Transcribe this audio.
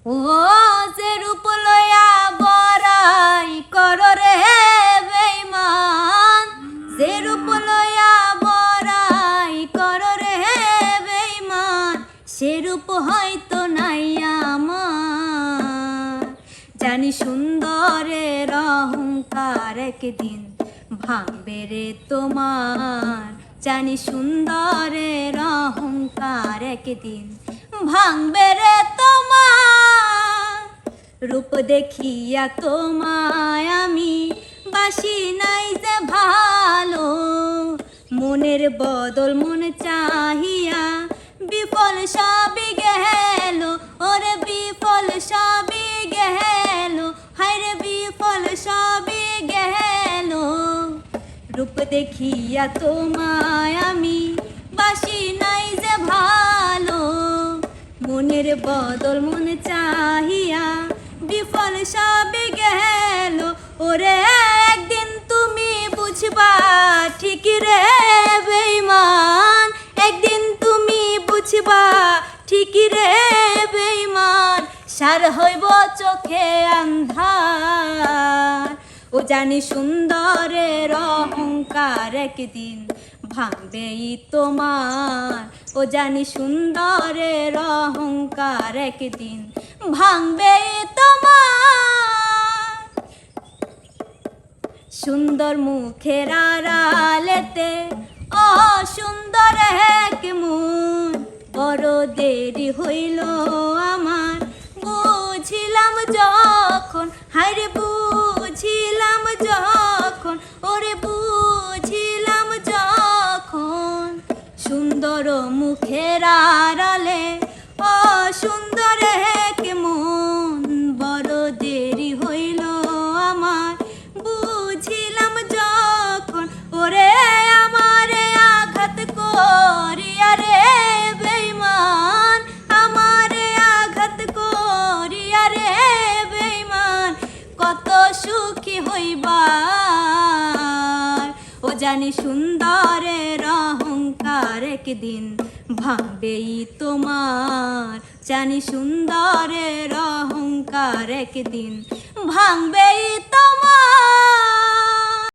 ও যে রূপ লয়া বড়াই কর রে বেঈমান, যে রূপ লয়া বড়াই কর রে বেঈমান, সে রূপ হয়তো নাই আমার। জানি সুন্দরের অহংকার একদিন ভাঙবে রে তোমার, জানি সুন্দরের অহংকার একদিন ভাঙবে রে তোমার। রূপ দেখিয়া তোমায় আমি বাসি নাই যে ভালো, মনের বদল মন চাহিয়া বিফল সবই গেল, ওরে বিফল সবই গেল, হায়রে বিফল সবই গেল। রূপ দেখিয়া তোমায় আমি বাসি নাই যে ভালো, মনের বদল মন চাহিয়া বিফল সবই গেল। ওরে একদিন তুমি বুঝবা ঠিক রে বেঈমান, একদিন তুমি বুঝবা ঠিক রে বেঈমান, সার হইব চোখে আন্ধার। ও জানি সুন্দরের অহংকার একদিন ভাঙবেই তোমার, ও জানি সুন্দরের অহংকার একদিন ভাঙবেই তোমার। সুন্দর মুখের আড়ালেতে অসুন্দর এক মন, বড় দেরি হইল আমার বুঝিলাম যখন, হায়রে বুঝিলাম যখন, ওরে বুঝিলাম যখন। সুন্দর মুখের আড়ালে অসুন্দর এক মন, বড় দেরি হইল আমার বুঝিলাম যখন। ওরে আমারে আঘাত করিয়া রে বেঈমান, আমারে আঘাত করিয়া রে বেঈমান, কত সুখী হইবার। ও জানি সুন্দরের অহংকার একদিন ভাঙবেই তোমার, জানি সুন্দরের অহংকার একদিন ভাঙবেই তোমার।